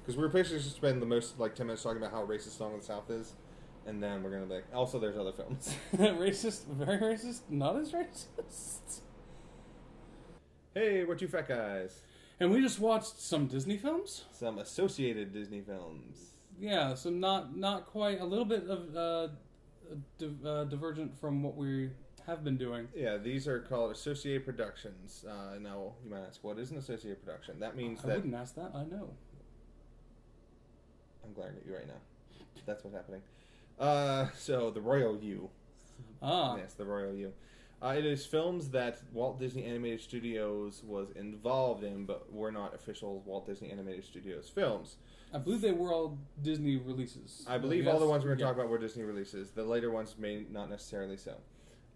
Because we were basically just spend the most, 10 minutes talking about how racist Song of the South is. And then we're going to be like, also there's other films. Racist, very racist, not as racist. Hey, we're two fat guys. And we just watched some Disney films. Some associated Disney films. Yeah, so not quite, a little bit of divergent from what we have been doing. Yeah, these are called associated productions. Now, you might ask, what is an associated production? That means that... I wouldn't ask that, I know. I'm glaring at you right now. That's what's happening. So, the Royal U. Ah. Yes, the Royal U. It is films that Walt Disney Animated Studios was involved in, but were not official Walt Disney Animated Studios films. I believe they were all Disney releases. I believe all the ones we're going to talk about were Disney releases. The later ones may not necessarily so.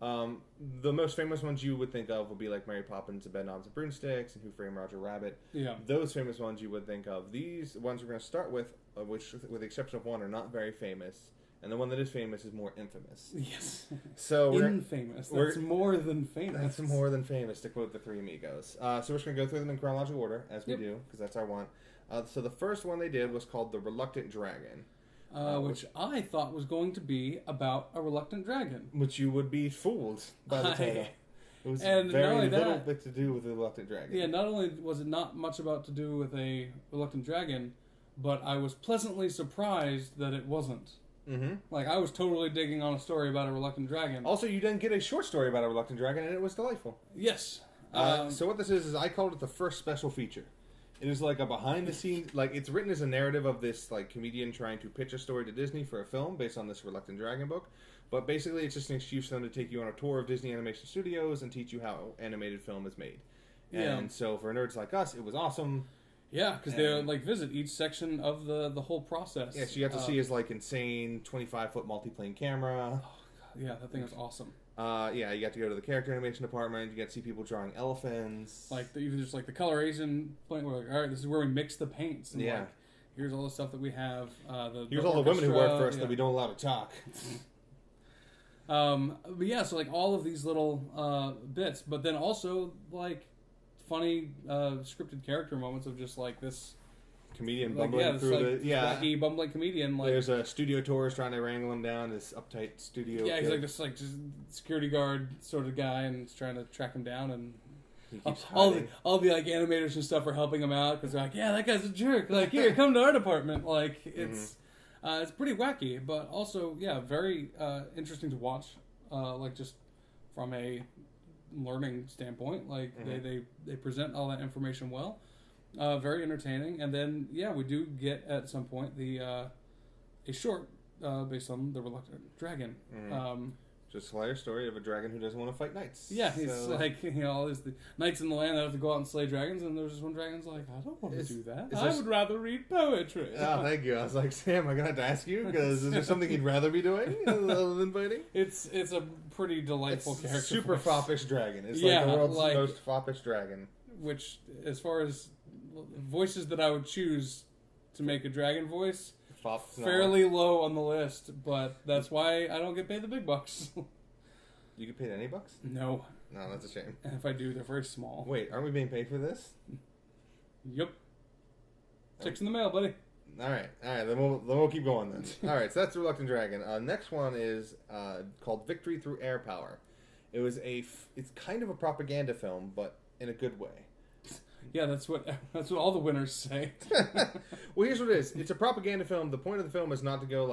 The most famous ones you would think of would be like Mary Poppins, and Bedknobs and Broomsticks, and Who Framed Roger Rabbit. Yeah. Those famous ones you would think of. These ones we're going to start with, which, with the exception of one, are not very famous. And the one that is famous is more infamous. Yes. So infamous. That's more than famous. That's more than famous, to quote the Three Amigos. So we're just going to go through them in chronological order, as we do, because that's our one. So the first one they did was called The Reluctant Dragon. Which I thought was going to be about a reluctant dragon. Which you would be fooled by the title. It was and very little bit to do with the Reluctant Dragon. Yeah, not only was it not much about to do with a reluctant dragon, but I was pleasantly surprised that it wasn't. Mm-hmm. Like, I was totally digging on a story about a reluctant dragon. Also, you didn't get a short story about a reluctant dragon, and it was delightful. Yes. So what this is I called it the first special feature. It is like a behind-the-scenes... it's written as a narrative of this, comedian trying to pitch a story to Disney for a film based on this Reluctant Dragon book. But basically, it's just an excuse for them to take you on a tour of Disney Animation Studios and teach you how animated film is made. Yeah. And so, for nerds like us, it was awesome. Yeah, because they visit each section of the whole process. Yeah, so you got to see his insane 25-foot multi-plane camera. Oh, God, yeah, that thing was awesome. Yeah, you got to go to the character animation department. You got to see people drawing elephants. Even just the coloration point where all right, this is where we mix the paints. And here's all the stuff that we have. Here's all the women who work for us that we don't allow to talk. But yeah, so all of these little bits, but then also funny scripted character moments of just this comedian bumbling through wacky bumbling comedian. There's a studio tourist trying to wrangle him down. This uptight studio. Yeah, kid. He's just security guard sort of guy, and he's trying to track him down. And all the animators and stuff are helping him out because they're like, yeah, that guy's a jerk. Here, come to our department. It's it's pretty wacky, but also very interesting to watch. Just from a learning standpoint, they present all that information well. Very entertaining, and then we do get at some point a short based on the Reluctant Dragon. Just a hilarious story of a dragon who doesn't want to fight knights. Yeah, he's all these the knights in the land that have to go out and slay dragons, and there's this one dragon's I don't want to do that. I would rather read poetry. Oh, thank you. I was like, Sam, I'm gonna have to ask you because is there something you'd rather be doing other than fighting? It's a pretty delightful character. Super foppish dragon. It's the world's most foppish dragon. Which, as far as voices that I would choose to make a dragon voice, fairly low on the list, but that's why I don't get paid the big bucks. You get paid any bucks? No. No, that's a shame. And if I do, they're very small. Wait, aren't we being paid for this? Yep. Checks in the mail, buddy. All right, then we'll keep going then. All right, so that's the Reluctant Dragon. Next one is called Victory Through Air Power. It's kind of a propaganda film, but in a good way. Yeah, that's what all the winners say. Well, here's what it is. It's a propaganda film. The point of the film is not to go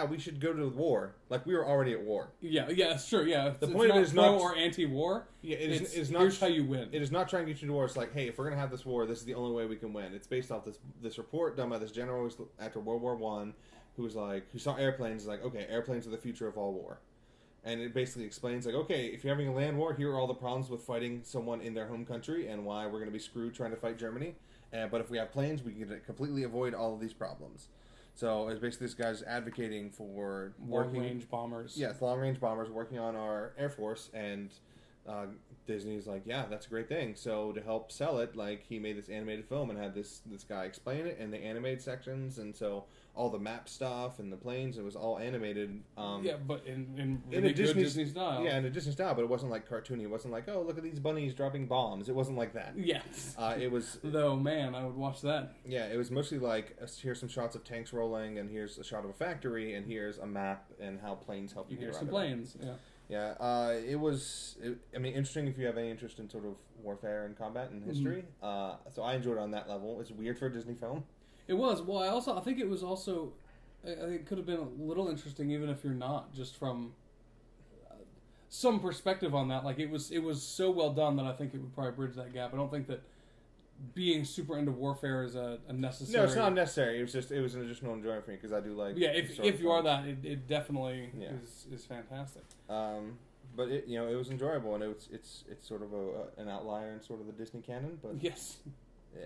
we should go to the war. We were already at war. Yeah, sure, yeah. The point of it is not or anti-war. Yeah, it is not. Here's how you win. It is not trying to get you to war. It's hey, if we're gonna have this war, this is the only way we can win. It's based off this report done by this general after World War I, who saw airplanes. Okay, airplanes are the future of all war. And it basically explains, okay, if you're having a land war, here are all the problems with fighting someone in their home country and why we're going to be screwed trying to fight Germany. But if we have planes, we can completely avoid all of these problems. So it's basically this guy's advocating for long-range bombers. Yes, long-range bombers, working on our Air Force and Disney's like, yeah, that's a great thing. So to help sell it, like, he made this animated film and had this guy explain it in the animated sections, and so all the map stuff and the planes, it was all animated. But in really good Disney style. Yeah, in a Disney style, but it wasn't like cartoony. It wasn't like, oh, look at these bunnies dropping bombs. It wasn't like that. Yes. It was... Though, man, I would watch that. Yeah, it was mostly like, here's some shots of tanks rolling, and here's a shot of a factory, and here's a map, and how planes help you get around. Here's some planes, yeah. Yeah, it was, interesting if you have any interest in sort of warfare and combat and history. So I enjoyed it on that level. It's weird for a Disney film. It was. Well, I think it was also, I think it could have been a little interesting even if you're not, just from some perspective on that. Like, it was so well done that I think it would probably bridge that gap. I don't think that being super into warfare is a necessary... No, it's not necessary. It was an additional enjoyment for me because I do like... Yeah, if you are that, it definitely is fantastic. But it was enjoyable, and it's sort of an outlier in sort of the Disney canon. But yes,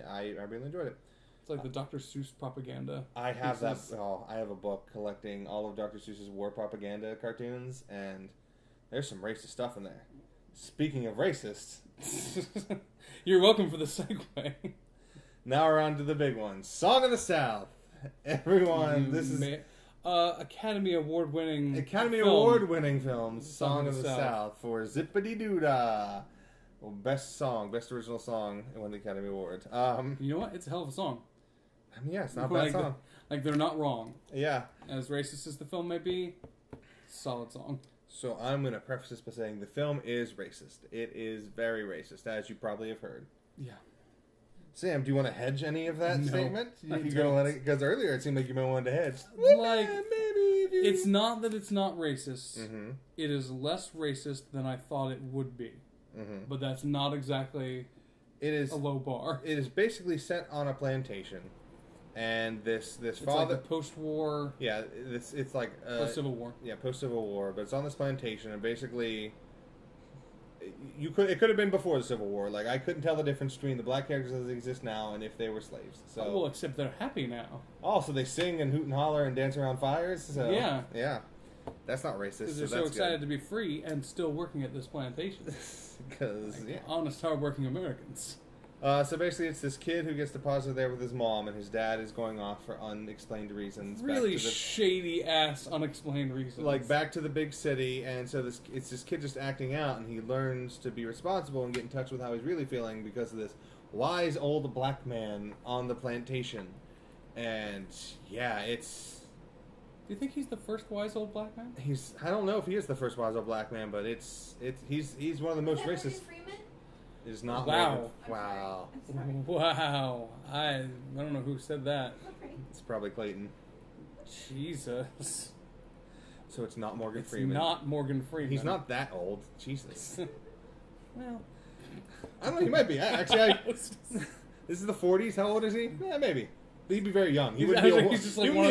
I really enjoyed it. It's like the Dr. Seuss propaganda. I have that. Oh, I have a book collecting all of Dr. Seuss's war propaganda cartoons, and there's some racist stuff in there. Speaking of racist, you're welcome for the segue. Now we're on to the big one: Song of the South. Everyone, this is Academy Award-winning film, Song of the South for Zippity Doodah. Well, best original song, it won the Academy Award. You know what? It's a hell of a song. I mean, yeah, it's not a bad song. They're not wrong. Yeah. As racist as the film may be, solid song. So I'm going to preface this by saying the film is racist. It is very racist, as you probably have heard. Yeah. Sam, do you want to hedge any of that statement? I you going to let it? Because earlier it seemed like you might want to hedge. Like, it's not that it's not racist. Mm-hmm. It is less racist than I thought it would be. Mm-hmm. But that's not exactly a low bar. It is basically set on a plantation. And this it's father... like the post-war... Yeah, it's like... post-Civil War. Yeah, post-Civil War. But it's on this plantation, and basically... It could have been before the Civil War. Like, I couldn't tell the difference between the black characters as they exist now and if they were slaves. So, well, except they're happy now. Oh, so they sing and hoot and holler and dance around fires? So, yeah. Yeah. That's not racist. Because they're so excited to be free and still working at this plantation. Because, honest, hard-working Americans. So basically, it's this kid who gets deposited there with his mom, and his dad is going off for unexplained reasons. Really shady-ass unexplained reasons. Like, back to the big city, and so it's this kid just acting out, and he learns to be responsible and get in touch with how he's really feeling because of this wise old black man on the plantation. And, yeah, it's... Do you think he's the first wise old black man? I don't know if he is the first wise old black man, but he's one of the most racist... Is not wow. Wow. Wow. I don't know who said that. It's probably Clayton. Jesus. So it's not Morgan Freeman. It's not Morgan Freeman. He's not that old. Jesus. Well, I don't know. He might be. Actually, this is the 40s. How old is he? Yeah, maybe. But he'd be very young. He would be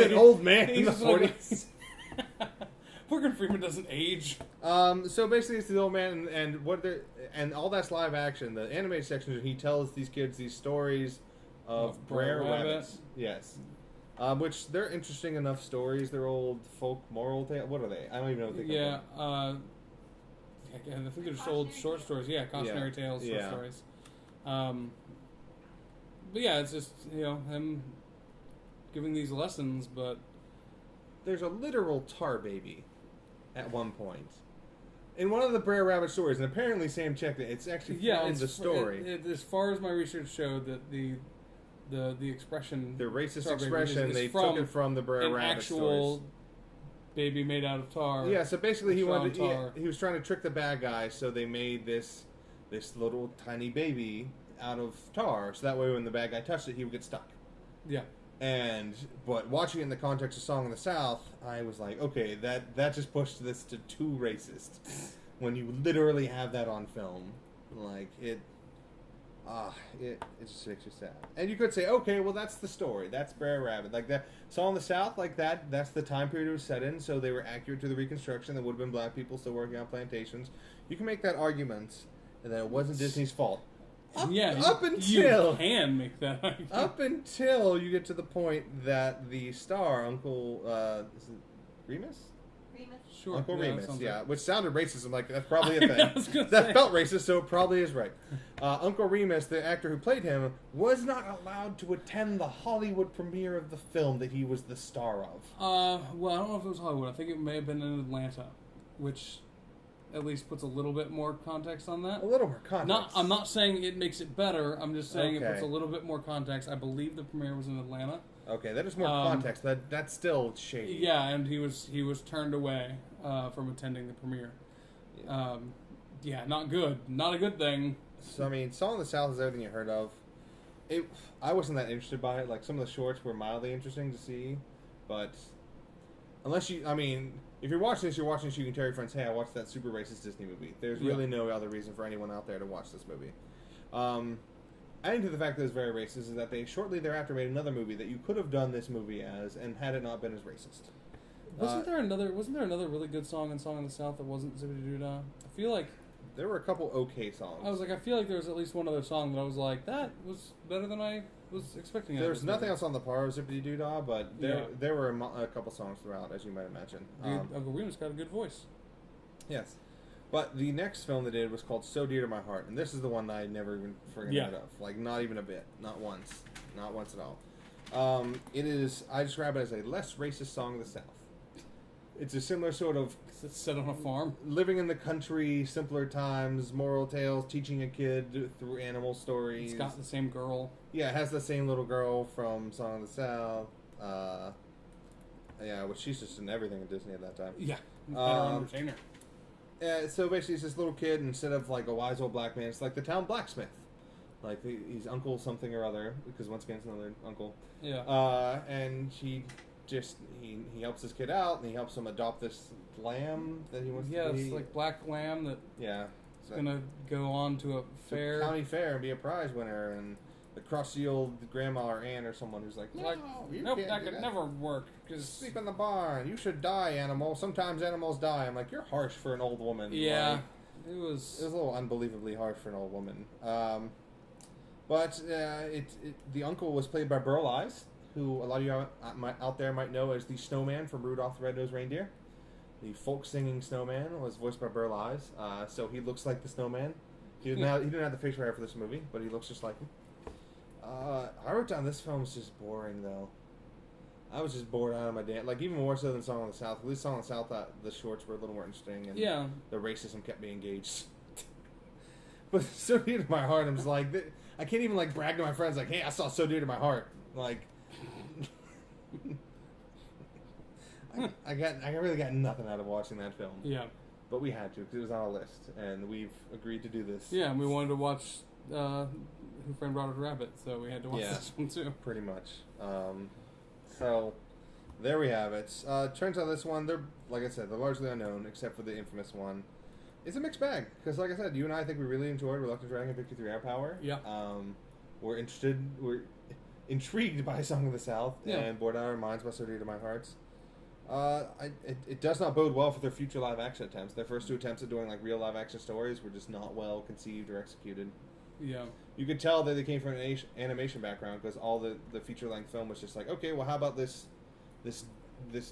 an old man in the 40s. Morgan Freeman doesn't age. So basically, it's the old man, and all that's live action. The animated section, he tells these kids these stories of Brer Rabbits. Yes. Which they're interesting enough stories. They're old folk moral tales. What are they? I don't even know what they call them. I think they're just old short stories. Yeah, cautionary tales, short stories. But yeah, it's just, him giving these lessons, but... There's a literal tar baby at one point in one of the Brer Rabbit stories, and apparently Sam checked it. It's actually from the story. As far as my research showed, that the expression, the racist expression, they took it from the Brer Rabbit stories. Baby made out of tar. Yeah, so basically he was trying to trick the bad guys, so they made this little tiny baby out of tar, so that way when the bad guy touched it, he would get stuck. Yeah. But watching it in the context of Song of the South, I was like, okay, that just pushed this to too racist. When you literally have that on film, like it just makes you sad. And you could say, okay, well that's the story, that's Brer Rabbit, like that Song of the South, like that's the time period it was set in, so they were accurate to the Reconstruction. There would have been black people still working on plantations. You can make that argument, and that it wasn't Disney's fault. Up until you can make that argument. Up until you get to the point that the star, Uncle is it Remus? Remus? Sure. Uncle yeah, Remus, that yeah, right. which sounded racist. I'm like, that's probably a I thing. was gonna That say. felt racist, so it probably is right. Uncle Remus, the actor who played him, was not allowed to attend the Hollywood premiere of the film that he was the star of. Well, I don't know if it was Hollywood. I think it may have been in Atlanta, which at least puts a little bit more context on that. A little more context. I'm not saying it makes it better. I'm just saying it Okay. puts a little bit more context. I believe the premiere was in Atlanta. Okay, that is more context. That's still shady. Yeah, and he was turned away from attending the premiere. Yeah, not good. Not a good thing. So I mean, Song of the South is everything you heard of. I wasn't that interested by it. Like some of the shorts were mildly interesting to see, but unless you, I mean, if you're watching this, you can tell your friends, "Hey, I watched that super racist Disney movie." There's really no other reason for anyone out there to watch this movie. Adding to the fact that it's very racist is that they shortly thereafter made another movie that you could have done this movie as, and had it not been as racist. Wasn't there another really good song in Song of the South that wasn't Zippity Doo Dah? I feel like There were a couple okay songs. I feel like there was at least one other song that I was like, that was better than I was expecting. There's nothing else on the par of Zippity Doo Dah, but Yeah. there were a couple songs throughout, as you might imagine. Uncle Remus got a good voice. Yes. But the next film they did was called So Dear to My Heart, and this is the one that I never even friggin' heard of. Like, not even a bit. Not once. Not once at all. It is, I describe it as a less racist song of the South. It's a similar sort of It's set on a farm. living in the country, simpler times, moral tales, teaching a kid through animal stories. It's got the same girl. Yeah, it has the same little girl from Song of the South. Yeah, which she's just in everything at Disney at that time. Yeah. Better entertainer. So basically, it's this little kid, and instead of like a wise old black man, it's like the town blacksmith. Like he's Uncle something or other, because once again, it's another uncle. Yeah. And he helps this kid out, and he helps him adopt this lamb that he wants to be. Yeah, it's like black lamb that Yeah. is gonna go on to a fair. County fair and be a prize winner, and the crusty old grandma or aunt or someone who's like, no, you nope, can't that do could that. never work. Cause Sleep in the barn. You should die, animal. Sometimes animals die. I'm like, you're harsh for an old woman. yeah, Like, it it was. was a little unbelievably harsh for an old woman. But the uncle was played by Burl Ives, who a lot of you out there might know as the snowman from Rudolph the Red-Nosed Reindeer. The folk singing snowman was voiced by Burl Ives, so he looks like the snowman. He didn't have the facial hair for this movie, but he looks just like him. I wrote down this film is just boring though. I was just bored out of my damn. Like even more so than Song of the South. At least Song of the South, the shorts were a little more interesting, and Yeah. the racism kept me engaged. But So Dear to My Heart, I'm just like, I can't even like brag to my friends like, hey, I saw So Dear to My Heart. Like, I really got nothing out of watching that film. Yeah. But we had to because it was on our list, and we've agreed to do this. Yeah, and we wanted to watch Who Framed Roger Rabbit, so we had to watch this one too. Pretty much. So there we have it. Turns out this one, they're like I said, they're largely unknown except for the infamous one. It's a mixed bag because, like I said, you and I think we really enjoyed Reluctant Dragon 53 Air Power. Yeah. We're intrigued by Song of the South and bored out our minds by So Dear to My Heart. It does not bode well for their future live action attempts. Their first two attempts at doing like real live action stories were just not well conceived or executed. Yeah. You could tell that they came from an animation background because all the feature length film was just like, okay, well, how about this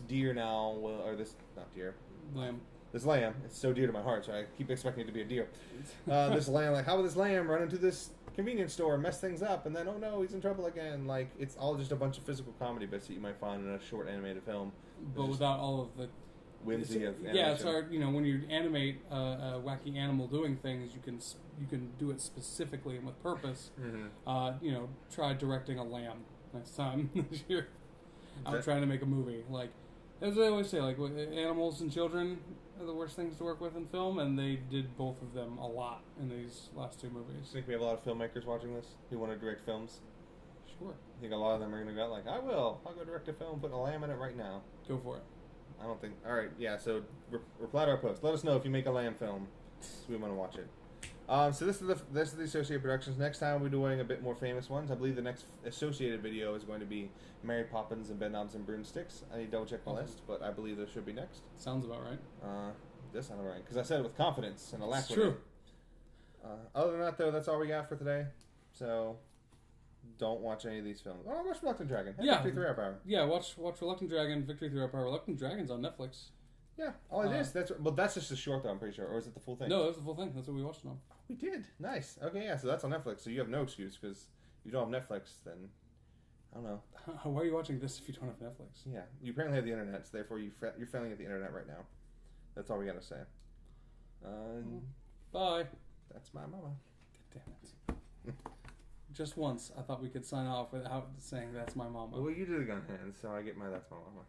deer now, or this not deer, Lamb. this lamb. It's so dear to my heart, so I keep expecting it to be a deer. This lamb, like, how will this lamb run into this convenience store, mess things up, and then oh no, he's in trouble again? Like, it's all just a bunch of physical comedy bits that you might find in a short animated film. But without all of the whimsy of animation. yeah, it's hard. You know, when you animate a wacky animal doing things, you can do it specifically and with purpose. Mm-hmm. You know, try directing a lamb next time you're out trying to make a movie. Like, as I always say, like animals and children are the worst things to work with in film, and they did both of them a lot in these last two movies. I think we have a lot of filmmakers watching this who want to direct films. Sure, I think a lot of them are going to go like, I'll go direct a film, put a lamb in it right now. go for it. I don't think. All right, yeah. So reply to our post. Let us know if you make a lamb film. We want to watch it. So this is the Associated Productions. Next time we're doing a bit more famous ones. I believe the next associated video is going to be Mary Poppins and Bedknobs and Broomsticks. I need to double check my list, but I believe those should be next. Sounds about right. Does sound right because I said it with confidence and alacrity. It's true. Other than that, though, that's all we got for today. So don't watch any of these films. Oh, watch Reluctant Dragon. Yeah. 53 Hour Power. Yeah, watch Reluctant Dragon, Victory Through Our Power. Reluctant Dragon's on Netflix. Yeah, all it is. That's just the short though. I'm pretty sure, or is it the full thing? No, that's the full thing. That's what we watched it on. We did. Nice. Okay, yeah. So that's on Netflix. So you have no excuse because you don't have Netflix. Then I don't know. Why are you watching this if you don't have Netflix? Yeah, you apparently have the internet, so therefore you're failing at the internet right now. That's all we gotta say. Bye. That's my mama. God damn it. Just once, I thought we could sign off without saying that's my mama. Well, you do the gun hands, so I get my that's my mama.